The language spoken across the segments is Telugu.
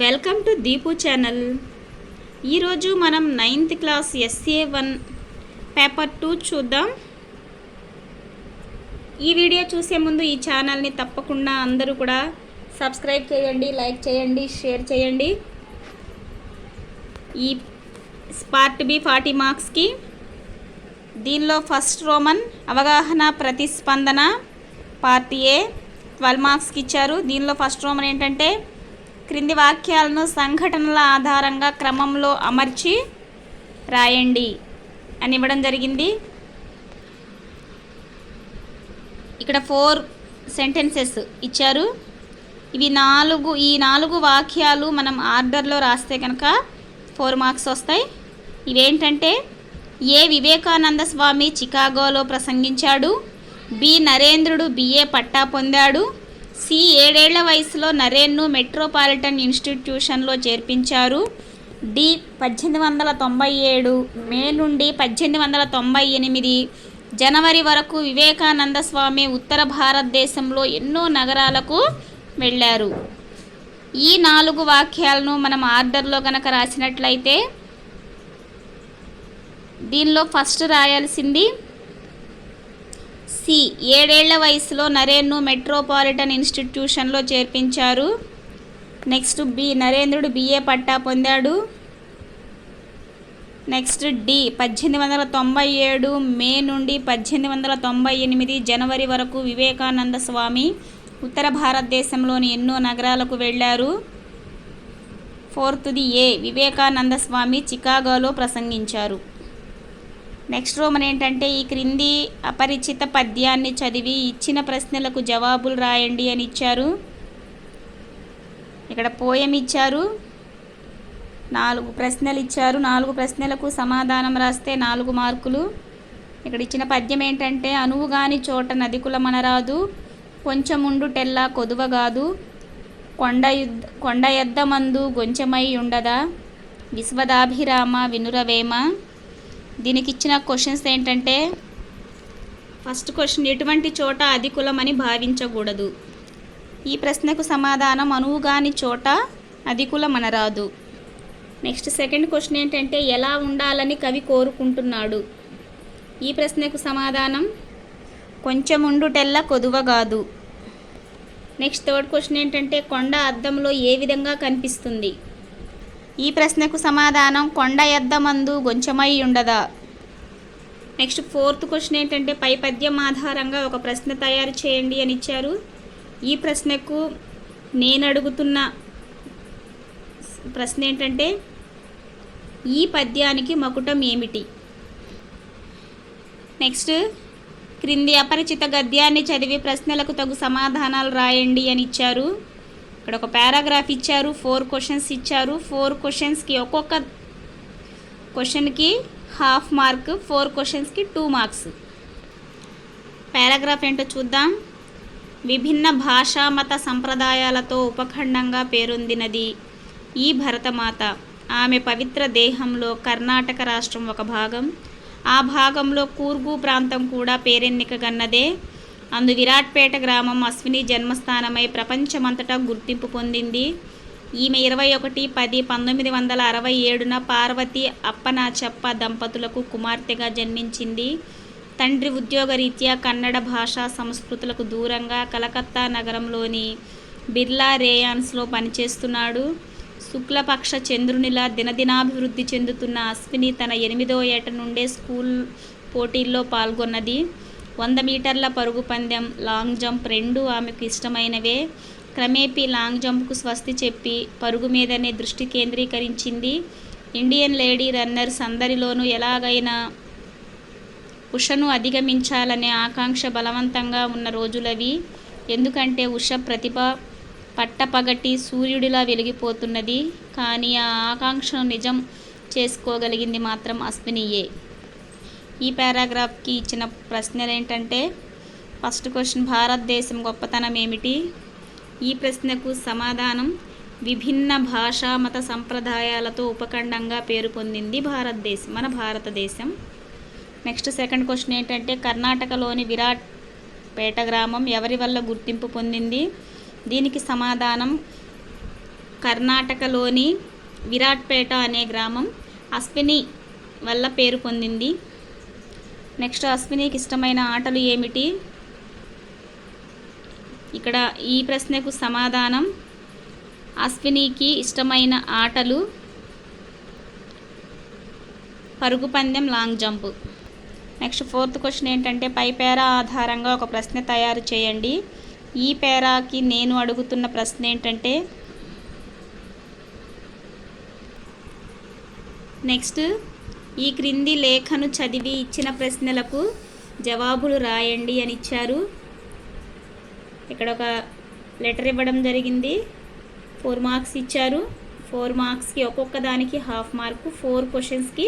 Welcome to Deepu channel. ఈరోజు మనం 9th క్లాస్ SA1 పేపర్ 2 చూద్దాం. ఈ వీడియో చూసే ముందు ఈ ఛానల్ని తప్పకుండా అందరూ కూడా సబ్స్క్రైబ్ చేయండి, లైక్ చేయండి, షేర్ చేయండి. ఈ పార్ట్ బి 40 మార్క్స్కి. దీనిలో ఫస్ట్ రోమన్ అవగాహన ప్రతిస్పందన పార్ట్ ఏ 12 మార్క్స్కి ఇచ్చారు. దీనిలో ఫస్ట్ రోమన్ ఏంటంటే క్రింది వాక్యాలను సంఘటనల ఆధారంగా క్రమంలో అమర్చి రాయండి అని ఇవ్వడం జరిగింది. ఇక్కడ 4 సెంటెన్సెస్ ఇచ్చారు. ఈ 4 వాక్యాలు మనం ఆర్డర్లో రాస్తే కనుక 4 మార్క్స్ వస్తాయి. ఇవేంటంటే ఏ వివేకానంద స్వామి చికాగోలో ప్రసంగించాడు, బి నరేంద్రుడు BA పట్టా పొందాడు, సి 7 ఏళ్ల వయసులో నరేన్ను మెట్రోపాలిటన్ ఇన్స్టిట్యూషన్లో చేర్పించారు, డి 1897 మే నుండి 1898 జనవరి వరకు వివేకానంద స్వామి ఉత్తర భారతదేశంలో ఎన్నో నగరాలకు వెళ్ళారు. ఈ 4 వాక్యాలను మనం ఆర్డర్లో కనుక రాసినట్లయితే దీనిలో ఫస్ట్ రాయాల్సింది సి 7 ఏళ్ల వయసులో నరేన్ను మెట్రోపాలిటన్ ఇన్స్టిట్యూషన్లో చేర్పించారు. నెక్స్ట్ బి నరేంద్రుడు BA పట్టా పొందాడు. నెక్స్ట్ డి 1897 మే నుండి 1898 జనవరి వరకు వివేకానంద స్వామి ఉత్తర భారతదేశంలోని ఎన్నో నగరాలకు వెళ్ళారు. ఫోర్త్ది ఏ వివేకానంద స్వామి చికాగోలో ప్రసంగించారు. నెక్స్ట్ రోమన్ ఏంటంటే ఈ క్రింది అపరిచిత పద్యాన్ని చదివి ఇచ్చిన ప్రశ్నలకు జవాబులు రాయండి అని ఇచ్చారు. ఇక్కడ పోయం ఇచ్చారు, 4 ప్రశ్నలు ఇచ్చారు. 4 ప్రశ్నలకు సమాధానం రాస్తే 4 మార్కులు. ఇక్కడ ఇచ్చిన పద్యం ఏంటంటే అనువుగాని చోట నదికుల మనరాదు, కొంచెముండు టెల్లా కొదువగాదు, కొండ ఎద్దమందు గొంచెమై ఉండదా, విశ్వదాభిరామ వినురవేమ. దీనికి ఇచ్చిన క్వశ్చన్స్ ఏంటంటే ఫస్ట్ క్వశ్చన్ ఎటువంటి చోట అధికులమని భావించకూడదు. ఈ ప్రశ్నకు సమాధానం అనువుగాని చోట అధికులమనరాదు. నెక్స్ట్ సెకండ్ క్వశ్చన్ ఏంటంటే ఎలా ఉండాలని కవి కోరుకుంటున్నాడు. ఈ ప్రశ్నకు సమాధానం కొంచెముండుటెల్ల కొదువగాదు. నెక్స్ట్ థర్డ్ క్వశ్చన్ ఏంటంటే కొండ అద్దంలో ఏ విధంగా కనిపిస్తుంది. ఈ ప్రశ్నకు సమాధానం కొండ ఎద్దమందు గొంచెమై ఉండదా. నెక్స్ట్ ఫోర్త్ క్వశ్చన్ ఏంటంటే పై పద్యం ఆధారంగా ఒక ప్రశ్న తయారు చేయండి అని ఇచ్చారు. ఈ ప్రశ్నకు నేను అడుగుతున్న ప్రశ్న ఏంటంటే ఈ పద్యానికి మకుటం ఏమిటి. నెక్స్ట్ క్రింది అపరిచిత గద్యాన్ని చదివి ప్రశ్నలకు తగు సమాధానాలు రాయండి అని ఇచ్చారు. ఇక్కడ ఒక పారాగ్రాఫ్ ఇచ్చారు, 4 క్వశ్చన్స్ ఇచ్చారు. 4 క్వశ్చన్స్కి ఒక్కొక్క క్వశ్చన్కి 1/2 మార్క్, 4 క్వశ్చన్స్కి 2 మార్క్స్. పారాగ్రాఫ్ ఏంటో చూద్దాం. విభిన్న భాషా మత సంప్రదాయాలతో ఉపఖండంగా పేరొందినది ఈ భరతమాత. ఆమె పవిత్ర దేహంలో కర్ణాటక రాష్ట్రం ఒక భాగం. ఆ భాగంలో కూర్గు ప్రాంతం కూడా పేరెన్నికగన్నదే. అందు విరాట్పేట గ్రామం అశ్విని జన్మస్థానమై ప్రపంచమంతటా గుర్తింపు పొందింది. ఈమె 21/10/1967 పార్వతి అప్పనాచప్ప దంపతులకు కుమార్తెగా జన్మించింది. తండ్రి ఉద్యోగరీత్యా కన్నడ భాషా సంస్కృతులకు దూరంగా కలకత్తా నగరంలోని బిర్లా రేయాన్స్లో పనిచేస్తున్నాడు. శుక్లపక్ష చంద్రునిలా దినదినాభివృద్ధి చెందుతున్న అశ్విని తన 8వ ఏట నుండే స్కూల్ పోటీల్లో పాల్గొన్నది. 100 మీటర్ల పరుగు పందెం, లాంగ్ జంప్ రెండూ ఆమెకు ఇష్టమైనవే. క్రమేపీ లాంగ్ జంప్కు స్వస్తి చెప్పి పరుగు మీదనే దృష్టి కేంద్రీకరించింది. ఇండియన్ లేడీ రన్నర్స్ అందరిలోనూ ఎలాగైనా ఉషను అధిగమించాలనే ఆకాంక్ష బలవంతంగా ఉన్న రోజులవి. ఎందుకంటే ఉష ప్రతిభ పట్టపగటి సూర్యుడిలా వెలిగిపోతున్నది. కానీ ఆ ఆకాంక్షను నిజం చేసుకోగలిగింది మాత్రం అశ్వినియే. ఈ పారాగ్రాఫ్కి ఇచ్చిన ప్రశ్నలు ఏంటంటే ఫస్ట్ క్వశ్చన్ భారతదేశం గొప్పతనం ఏమిటి. ఈ ప్రశ్నకు సమాధానం విభిన్న భాషా మత సంప్రదాయాలతో ఉపఖండంగా పేరు పొందింది భారతదేశం, మన భారతదేశం. నెక్స్ట్ సెకండ్ క్వశ్చన్ ఏంటంటే కర్ణాటకలోని విరాట్పేట గ్రామం ఎవరి వల్ల గుర్తింపు పొందింది. దీనికి సమాధానం కర్ణాటకలోని విరాట్పేట అనే గ్రామం అశ్విని వల్ల పేరు పొందింది. నెక్స్ట్ అశ్వినికి ఇష్టమైన ఆటలు ఏమిటి? ఇక్కడ ఈ ప్రశ్నకు సమాధానం అశ్వినికి ఇష్టమైన ఆటలు పరుగు పందెం, long jump. Next 4th question ఏంటంటే పై పేరా ఆధారంగా ఒక ప్రశ్న తయారు చేయండి. ఈ పేరాకి నేను అడుగుతున్న ప్రశ్న ఏంటంటే నెక్స్ట్ ఈ క్రింది లేఖను చదివి ఇచ్చిన ప్రశ్నలకు జవాబులు రాయండి అని ఇచ్చారు. ఇక్కడ ఒక లెటర్ ఇవ్వడం జరిగింది. 4 మార్క్స్ ఇచ్చారు. 4 మార్క్స్కి ఒక్కొక్క దానికి హాఫ్ మార్కు, 4 క్వశ్చన్స్కి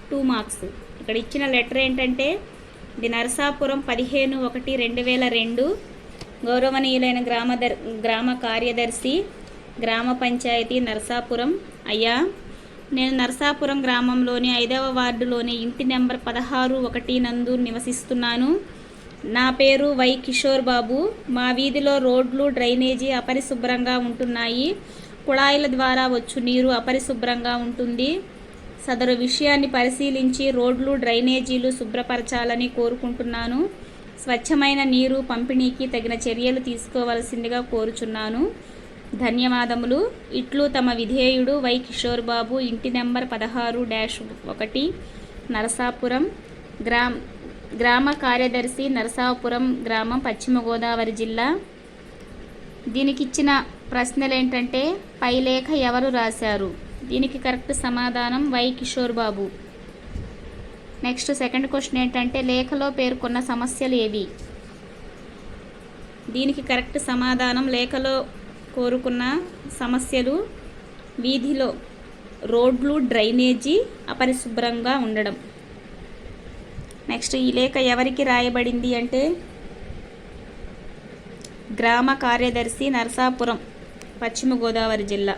2 మార్క్స్. ఇక్కడ ఇచ్చిన లెటర్ ఏంటంటే ఇది నరసాపురం 15/1/2002 గౌరవనీయులైన గ్రామ కార్యదర్శి గ్రామ పంచాయతీ నరసాపురం. అయ్యా, నేను నరసాపురం గ్రామంలోని 5వ వార్డులోని ఇంటి నెంబర్ 16/1 నందు నివసిస్తున్నాను. నా పేరు వై కిషోర్ బాబు. మా వీధిలో రోడ్లు, డ్రైనేజీ అపరిశుభ్రంగా ఉంటున్నాయి. కుళాయిల ద్వారా వచ్చు నీరు అపరిశుభ్రంగా ఉంటుంది. సదరు విషయాన్ని పరిశీలించి రోడ్లు, డ్రైనేజీలు శుభ్రపరచాలని కోరుకుంటున్నాను. స్వచ్ఛమైన నీరు పంపిణీకి తగిన చర్యలు తీసుకోవలసిందిగా కోరుచున్నాను. ధన్యవాదములు. ఇట్లు తమ విధేయుడు వై కిషోర్ బాబు, ఇంటి నెంబర్ 16-1 నరసాపురం, గ్రామ కార్యదర్శి నరసాపురం గ్రామం, పశ్చిమ గోదావరి జిల్లా. దీనికి ఇచ్చిన ప్రశ్నలు ఏంటంటే పై లేఖ ఎవరు రాశారు? దీనికి కరెక్ట్ సమాధానం Y Kishore Babu. Next 2nd question ఏంటంటే లేఖలో పేర్కొన్న సమస్యలు ఏవి? దీనికి కరెక్ట్ సమాధానం లేఖలో కోరుకున్న సమస్యలు వీధిలో రోడ్లు, డ్రైనేజీ అపరిశుభ్రంగా ఉండడం. నెక్స్ట్ ఈ లేఖ ఎవరికి రాయబడింది అంటే గ్రామ కార్యదర్శి నరసాపురం, పశ్చిమ గోదావరి జిల్లా.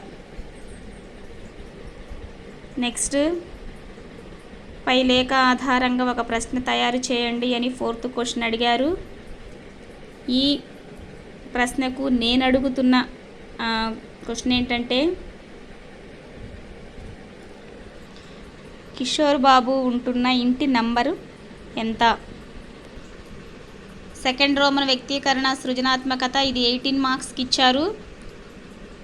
నెక్స్ట్ పై లేఖ ఆధారంగా ఒక ప్రశ్న తయారు చేయండి అని 4th క్వశ్చన్ అడిగారు. ఈ ప్రశ్నకు నేను అడుగుతున్న క్వశ్చన్ ఏంటంటే కిషోర్ బాబు ఉంటున్న ఇంటి నంబరు ఎంత? 2nd రోమన్ వ్యక్తీకరణ సృజనాత్మకత, ఇది 18 మార్క్స్కి ఇచ్చారు.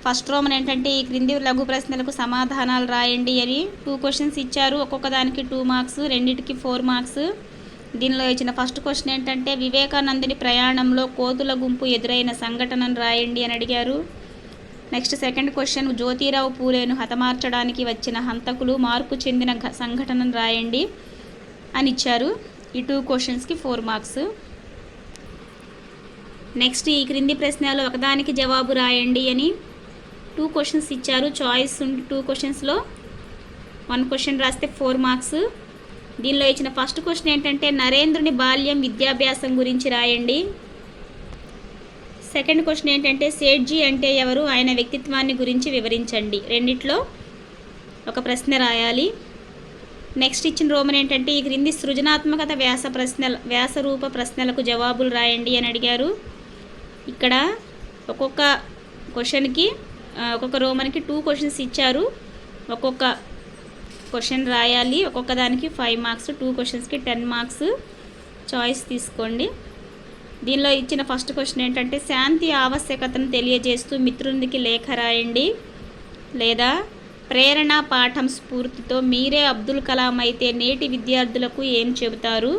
1st రోమన్ ఏంటంటే ఈ క్రింది లఘు ప్రశ్నలకు సమాధానాలు రాయండి అని 2 క్వశ్చన్స్ ఇచ్చారు. ఒక్కొక్క దానికి 2 మార్క్స్, రెండింటికి 4 మార్క్స్. దీనిలో ఇచ్చిన 1st క్వశ్చన్ ఏంటంటే వివేకానందుని ప్రయాణంలో కోతుల గుంపు ఎదురైన సంఘటనను రాయండి అని అడిగారు. నెక్స్ట్ 2nd క్వశ్చన్ జ్యోతిరావు పూలేను హతమార్చడానికి వచ్చిన హంతకులు మార్పు చెందిన సంఘటనను రాయండి అని ఇచ్చారు. ఈ 2 క్వశ్చన్స్కి 4 మార్క్స్. నెక్స్ట్ ఈ క్రింది ప్రశ్నలు ఒకదానికి జవాబు రాయండి అని 2 క్వశ్చన్స్ ఇచ్చారు. చాయిస్ 2 క్వశ్చన్స్లో 1 క్వశ్చన్ రాస్తే 4 మార్క్స్. దీనిలో ఇచ్చిన 1st క్వశ్చన్ ఏంటంటే నరేంద్రుని బాల్యం, విద్యాభ్యాసం గురించి రాయండి. 2nd క్వశ్చన్ ఏంటంటే సేఠ్జీ అంటే ఎవరు, ఆయన వ్యక్తిత్వాన్ని గురించి వివరించండి. రెండిట్లో ఒక ప్రశ్న రాయాలి. నెక్స్ట్ ఇచ్చిన రోమన్ ఏంటంటే ఈ క్రింది సృజనాత్మకత వ్యాసరూప ప్రశ్నలకు జవాబులు రాయండి అని అడిగారు. ఇక్కడ ఒక్కొక్క క్వశ్చన్కి ఒక్కొక్క రోమన్కి 2 క్వశ్చన్స్ ఇచ్చారు. ఒక్కొక్క క్వశ్చన్ రాయాలి. ఒక్కొక్క దానికి 5 మార్క్స్, 2 క్వశ్చన్స్కి 10 మార్క్స్. చాయిస్ తీసుకోండి. దీనిలో ఇచ్చిన 1st క్వశ్చన్ ఏంటంటే శాంతి ఆవశ్యకతను తెలియజేస్తూ మిత్రునికి లేఖ రాయండి. లేదా ప్రేరణ పాఠం స్ఫూర్తితో మీరే అబ్దుల్ కలాం అయితే నేటి విద్యార్థులకు ఏం చెబుతారు,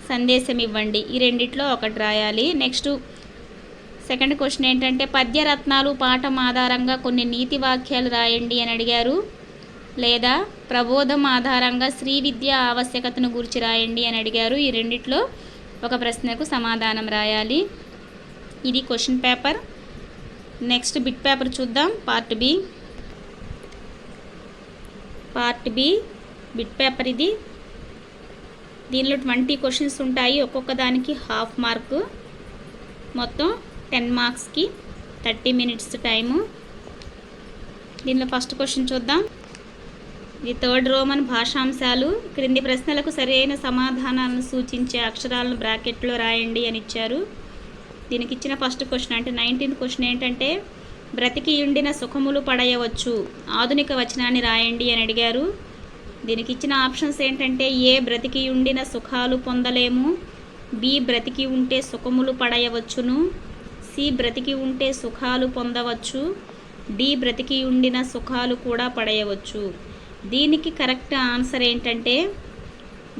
సందేశం ఇవ్వండి. ఈ రెండిట్లో ఒకటి రాయాలి. నెక్స్ట్ 2nd క్వశ్చన్ ఏంటంటే పద్యరత్నాలు పాఠం ఆధారంగా కొన్ని నీతి వాక్యాలు రాయండి అని అడిగారు. లేదా ప్రబోధం ఆధారంగా శ్రీ విద్య ఆవశ్యకతను గురించి రాయండి అని అడిగారు. ఈ రెండిట్లో ఒక ప్రశ్నకు సమాధానం రాయాలి. ఇది question paper. Next bit paper చూద్దాం. పార్ట్ బి బిట్ పేపర్ ఇది. దీనిలో 20 క్వశ్చన్స్ ఉంటాయి. ఒక్కొక్క దానికి హాఫ్ మార్కు. మొత్తం 10 మార్క్స్కి 30 మినిట్స్ టైము. దీనిలో 1st క్వశ్చన్ చూద్దాం. ఇది 3rd రోమన్ భాషాంశాలు. క్రింది ప్రశ్నలకు సరైన సమాధానాలను సూచించే అక్షరాలను బ్రాకెట్లో రాయండి అని ఇచ్చారు. దీనికి ఇచ్చిన 1st క్వశ్చన్ అంటే 19th క్వశ్చన్ ఏంటంటే బ్రతికియుండిన సుఖములు పడయవచ్చు. ఆధునిక వచనాన్ని రాయండి అని అడిగారు. దీనికి ఇచ్చిన ఆప్షన్స్ ఏంటంటే ఏ బ్రతికియుండిన సుఖాలు పొందలేము, బి బ్రతికి ఉంటే సుఖములు పడయవచ్చును, సి బ్రతికి ఉంటే సుఖాలు పొందవచ్చు, డి బ్రతికి ఉండిన సుఖాలు కూడా పడయవచ్చు. దీనికి కరెక్ట్ ఆన్సర్ ఏంటంటే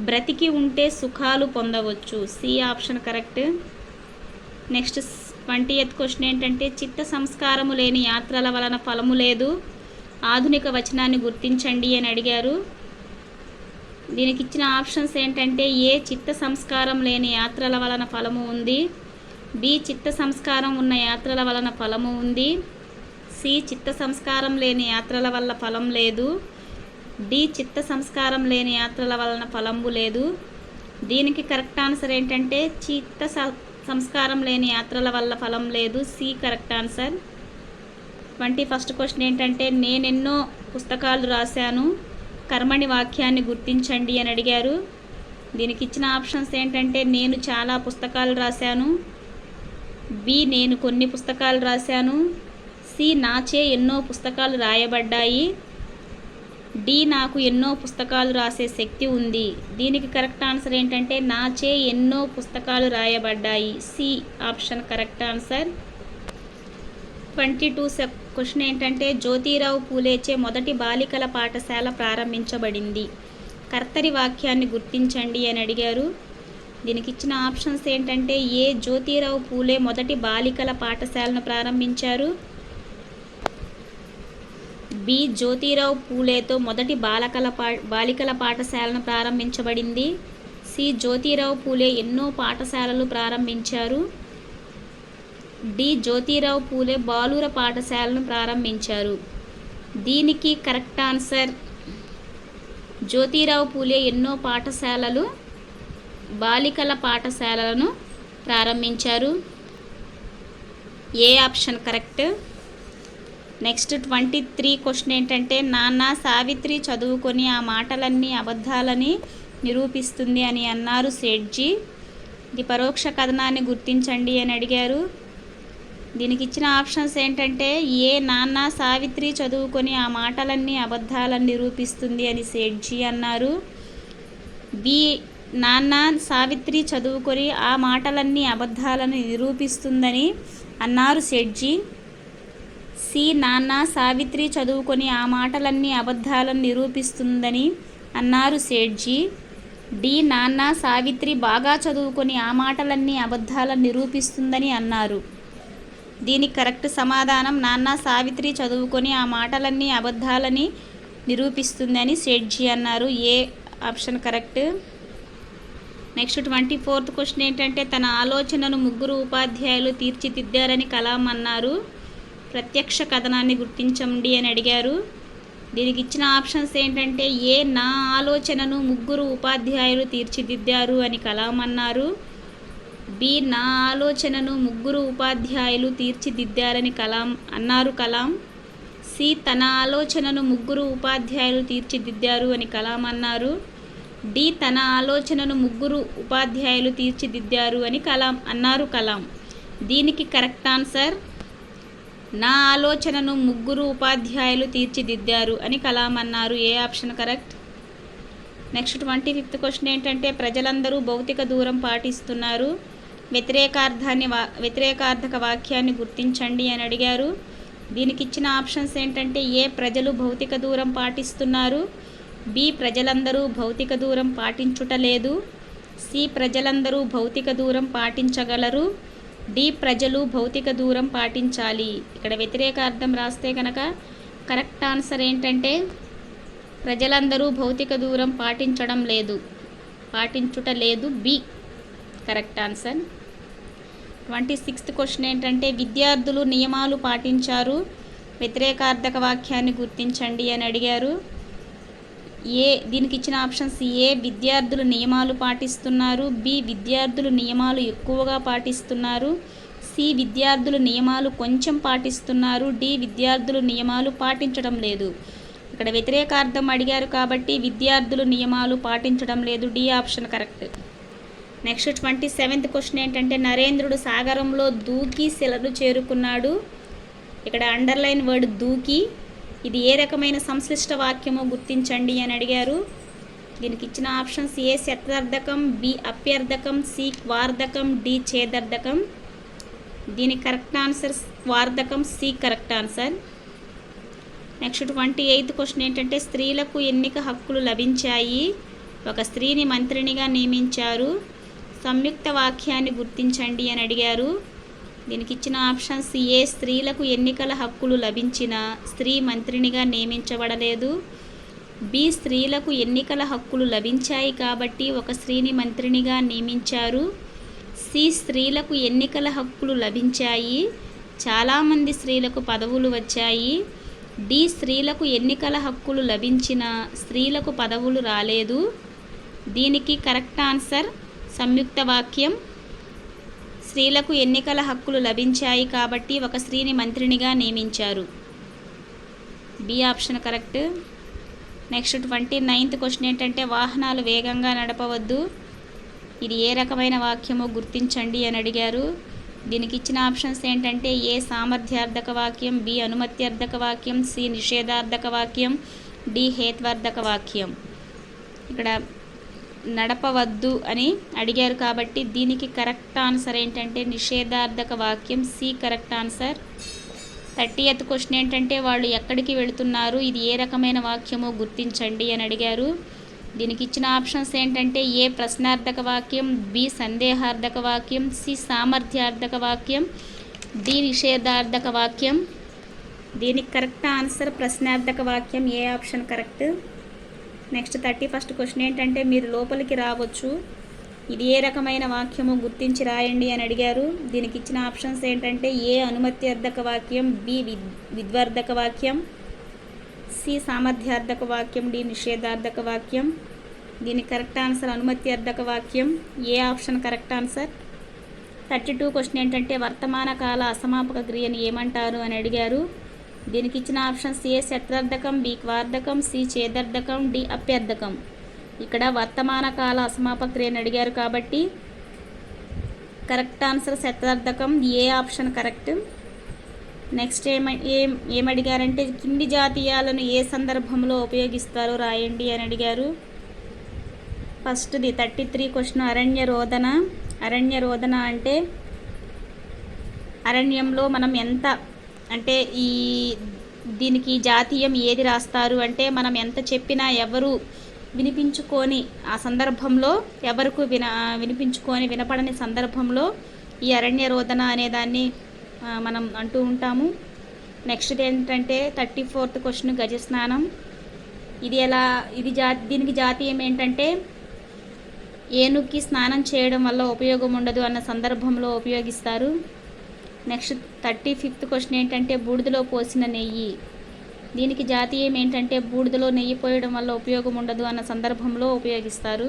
బ్రతికి ఉంటే సుఖాలు పొందవచ్చు. C option correct. Next 20th question ఏంటంటే చిత్త సంస్కారము లేని యాత్రల వలన ఫలము లేదు. ఆధునిక వచనాన్ని గుర్తించండి అని అడిగారు. దీనికి ఇచ్చిన ఆప్షన్స్ ఏంటంటే ఏ చిత్త సంస్కారం లేని యాత్రల వలన ఫలము ఉంది, బి చిత్త సంస్కారం ఉన్న యాత్రల వలన ఫలము ఉంది, సి చిత్త సంస్కారం లేని యాత్రల వల్ల ఫలం లేదు, డి చిత్త సంస్కారం లేని యాత్రల వలన ఫలము లేదు. దీనికి కరెక్ట్ ఆన్సర్ ఏంటంటే చిత్త సంస్కారం లేని యాత్రల వల్ల ఫలం లేదు. C correct answer. 21st question ఏంటంటే నేనెన్నో పుస్తకాలు రాశాను, కర్మణి వాక్యాన్ని గుర్తించండి అని అడిగారు. దీనికి ఇచ్చిన ఆప్షన్స్ ఏంటంటే నేను చాలా పుస్తకాలు రాశాను, బి నేను కొన్ని పుస్తకాలు రాశాను, సి నాచే ఎన్నో పుస్తకాలు రాయబడ్డాయి, డి నాకు ఎన్నో పుస్తకాలు రాసే శక్తి ఉంది. దీనికి కరెక్ట్ ఆన్సర్ ఏంటంటే నాచే ఎన్నో పుస్తకాలు రాయబడ్డాయి. C option correct answer. 22 question ఏంటంటే జ్యోతిరావు పూలేచే మొదటి బాలికల పాఠశాల ప్రారంభించబడింది. కర్తరి వాక్యాన్ని గుర్తించండి అని అడిగారు. దీనికి ఇచ్చిన ఆప్షన్స్ ఏంటంటే ఏ జ్యోతిరావు పూలే మొదటి బాలికల పాఠశాలను ప్రారంభించారు, బి జ్యోతిరావు పూలేతో మొదటి బాలికల పాఠశాలను ప్రారంభించబడింది, సి జ్యోతిరావు పూలే ఎన్నో పాఠశాలలు ప్రారంభించారు, డి జ్యోతిరావు పూలే బాలుర పాఠశాలను ప్రారంభించారు. దీనికి కరెక్ట్ ఆన్సర్ జ్యోతిరావు పూలే ఎన్నో పాఠశాలలు బాలికల పాఠశాలలను ప్రారంభించారు. ఏ ఆప్షన్ కరెక్ట్. నెక్స్ట్ 23 క్వశ్చన్ ఏంటంటే నాన్న సావిత్రి చదువుకొని ఆ మాటలన్నీ అబద్ధాలని నిరూపిస్తుంది అని అన్నారు సేట్జీ. ఇది పరోక్ష కథనాన్ని గుర్తించండి అని అడిగారు. దీనికి ఇచ్చిన ఆప్షన్స్ ఏంటంటే ఏ నాన్న సావిత్రి చదువుకొని ఆ మాటలన్నీ అబద్ధాలను నిరూపిస్తుంది అని సేట్జీ అన్నారు, బి నాన్న సావిత్రి చదువుకొని ఆ మాటలన్నీ అబద్ధాలను నిరూపిస్తుందని అన్నారు సేట్జీ, సి నాన్న సావిత్రి చదువుకొని ఆ మాటలన్నీ అబద్ధాలను నిరూపిస్తుందని అన్నారు సేట్జీ, డి నాన్న సావిత్రి బాగా చదువుకొని ఆ మాటలన్నీ అబద్ధాలను నిరూపిస్తుందని అన్నారు. దీనికి కరెక్ట్ సమాధానం నాన్న సావిత్రి చదువుకొని ఆ మాటలన్నీ అబద్ధాలని నిరూపిస్తుందని సేట్జీ అన్నారు. A option correct. Next 24th question ఏంటంటే తన ఆలోచనను 3 ఉపాధ్యాయులు తీర్చిదిద్దారని కలాం అన్నారు. ప్రత్యక్ష కథనాన్ని గుర్తించండి అని అడిగారు. దీనికి ఇచ్చిన ఆప్షన్స్ ఏంటంటే ఏ నా ఆలోచనను 3 ఉపాధ్యాయులు తీర్చిదిద్దారు అని కలాం అన్నారు, బి నా ఆలోచనను 3 ఉపాధ్యాయులు తీర్చిదిద్దారని కలాం, సి తన ఆలోచనను 3 ఉపాధ్యాయులు తీర్చిదిద్దారు అని కలాం అన్నారు, డి తన ఆలోచనను 3 ఉపాధ్యాయులు తీర్చిదిద్దారు అని కలాం. దీనికి కరెక్ట్ ఆన్సర్ నా ఆలోచనను 3 ఉపాధ్యాయులు తీర్చిదిద్దారు అని కలాం అన్నారు. A option correct. Next 25th question ఏంటంటే ప్రజలందరూ భౌతిక దూరం పాటిస్తున్నారు, వ్యతిరేకార్థక వాక్యాన్ని గుర్తించండి అని అడిగారు. దీనికి ఇచ్చిన ఆప్షన్స్ ఏంటంటే ఏ ప్రజలు భౌతిక దూరం పాటిస్తున్నారు, బి ప్రజలందరూ భౌతిక దూరం పాటించుటలేదు, సి ప్రజలందరూ భౌతిక దూరం పాటించగలరు, డి ప్రజలు భౌతిక దూరం పాటించాలి. ఇక్కడ వ్యతిరేక అర్థం రాస్తే కనుక కరెక్ట్ ఆన్సర్ ఏంటంటే ప్రజలందరూ భౌతిక దూరం పాటించుట లేదు, B correct answer. 26th question ఏంటంటే విద్యార్థులు నియమాలు పాటించారు, వ్యతిరేకార్థక వాక్యాన్ని గుర్తించండి అని అడిగారు. దీనికి ఇచ్చిన ఆప్షన్స్ ఏ విద్యార్థులు నియమాలు పాటిస్తున్నారు, బి విద్యార్థులు నియమాలు ఎక్కువగా పాటిస్తున్నారు, సి విద్యార్థులు నియమాలు కొంచెం పాటిస్తున్నారు, డి విద్యార్థులు నియమాలు పాటించడం లేదు. ఇక్కడ వ్యతిరేకార్థం అడిగారు కాబట్టి విద్యార్థులు నియమాలు పాటించడం లేదు, D option correct. Next 27th question ఏంటంటే నరేంద్రుడు సాగరంలో దూకి శిలను చేరుకున్నాడు. ఇక్కడ అండర్లైన్ వర్డ్ దూకి. ఇది ఏ రకమైన సంశ్లిష్ట వాక్యమో గుర్తించండి అని అడిగారు. దీనికి ఇచ్చిన ఆప్షన్స్ ఏ శతార్థకం, బి అప్యర్థకం, సి వార్ధకం, డి ఛేదర్థకం. దీని కరెక్ట్ ఆన్సర్ వార్ధకం, C correct answer. Next 28th question ఏంటంటే స్త్రీలకు ఎన్నిక హక్కులు లభించాయి, ఒక స్త్రీని మంత్రినిగా నియమించారు, సంయుక్త వాక్యాన్ని గుర్తించండి అని అడిగారు. దీనికి ఇచ్చిన ఆప్షన్స్ ఏ స్త్రీలకు ఎన్నికల హక్కులు లభించిన స్త్రీ మంత్రినిగా నియమించబడలేదు, బి స్త్రీలకు ఎన్నికల హక్కులు లభించాయి కాబట్టి ఒక స్త్రీని మంత్రినిగా నియమించారు, సి స్త్రీలకు ఎన్నికల హక్కులు లభించాయి, చాలామంది స్త్రీలకు పదవులు వచ్చాయి, డి స్త్రీలకు ఎన్నికల హక్కులు లభించిన స్త్రీలకు పదవులు రాలేదు. దీనికి కరెక్ట్ ఆన్సర్ సంయుక్త వాక్యం. స్త్రీలకు ఎన్నికల హక్కులు లభించాయి కాబట్టి ఒక స్త్రీని మంత్రినిగా నియమించారు. B option correct. Next 29th question ఏంటంటే వాహనాలు వేగంగా నడపవద్దు, ఇది ఏ రకమైన వాక్యమో గుర్తించండి అని అడిగారు. దీనికి ఇచ్చిన ఆప్షన్స్ ఏంటంటే ఏ సామర్థ్యార్థక వాక్యం, బి అనుమత్యర్థక వాక్యం, సి నిషేధార్థక వాక్యం, డి హేత్వార్థక వాక్యం. ఇక్కడ నడపవద్దు అని అడిగారు కాబట్టి దీనికి కరెక్ట్ ఆన్సర్ ఏంటంటే నిషేధార్థక వాక్యం, C correct answer. 30th question ఏంటంటే వాళ్ళు ఎక్కడికి వెళుతున్నారు, ఇది ఏ రకమైన వాక్యమో గుర్తించండి అని అడిగారు. దీనికి ఇచ్చిన ఆప్షన్స్ ఏంటంటే ఏ ప్రశ్నార్థక వాక్యం, బి సందేహార్థక వాక్యం, సి సామర్థ్యార్థక వాక్యం, డి నిషేధార్థక వాక్యం. దీనికి కరెక్ట్ ఆన్సర్ ప్రశ్నార్థక వాక్యం, A option correct. Next 31st question ఏంటంటే మీరు లోపలికి రావచ్చు, ఇది ఏ రకమైన వాక్యమో గుర్తించి రాయండి అని అడిగారు. దీనికి ఇచ్చిన ఆప్షన్స్ ఏంటంటే ఏ అనుమత్యర్థక వాక్యం, బి విద్వార్థక వాక్యం, సి సామర్థ్యార్థక వాక్యం, డి నిషేధార్థక వాక్యం. దీనికి కరెక్ట్ ఆన్సర్ అనుమత్యర్థక వాక్యం, A option correct answer. 32 question ఏంటంటే వర్తమాన కాల అసమాపక క్రియను ఏమంటారు అని అడిగారు. దీనికి ఇచ్చిన ఆప్షన్స్ ఏ శతార్థకం, బి క్వార్థకం, సి ఛేదర్థకం, డి అప్యర్థకం. ఇక్కడ వర్తమాన కాల అసమాపక క్రియను అడిగారు కాబట్టి కరెక్ట్ ఆన్సర్ శతార్థకం, ఏ ఆప్షన్ కరెక్ట్. నెక్స్ట్ ఏమడిగారంటే కింది జాతీయాలను ఏ సందర్భంలో ఉపయోగిస్తారో రాయండి అని అడిగారు. ఫస్ట్ది 33 క్వశ్చన్ అరణ్య రోదన. అరణ్య రోదన అంటే అరణ్యంలో మనం ఎంత అంటే దీనికి జాతీయం ఏది రాస్తారు అంటే మనం ఎంత చెప్పినా ఎవరు వినిపించుకొని ఆ సందర్భంలో ఎవరికి వినిపించుకొని వినపడని సందర్భంలో ఈ అరణ్య రోదన అనేదాన్ని మనం అంటూ ఉంటాము. నెక్స్ట్ ఏంటంటే 34th క్వశ్చన్ గజస్నానం. దీనికి జాతీయం ఏంటంటే ఏనుగుకి స్నానం చేయడం వల్ల ఉపయోగం ఉండదు అన్న సందర్భంలో ఉపయోగిస్తారు. నెక్స్ట్ 35th క్వశ్చన్ ఏంటంటే బూడిదలో పోసిన నెయ్యి. దీనికి జాతీయం ఏంటంటే బూడిదలో నెయ్యి పోయడం వల్ల ఉపయోగం ఉండదు అన్న సందర్భంలో ఉపయోగిస్తారు.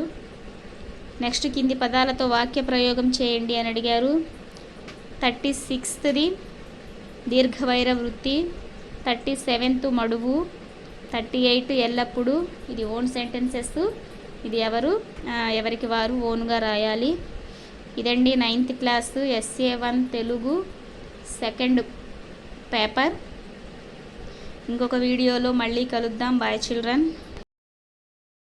నెక్స్ట్ కింది పదాలతో వాక్య ప్రయోగం చేయండి అని అడిగారు. 36th దీర్ఘవైర వృత్తి, 37th మడువు, 38 ఎల్లప్పుడు. ఇది ఓన్ సెంటెన్సెస్, ఇది ఎవరికి వారు ఓన్గా రాయాలి. ఇదండి 9th class SA1 Telugu 2nd paper. ఇంకొక వీడియోలో మళ్ళీ కలుద్దాం. Bye children.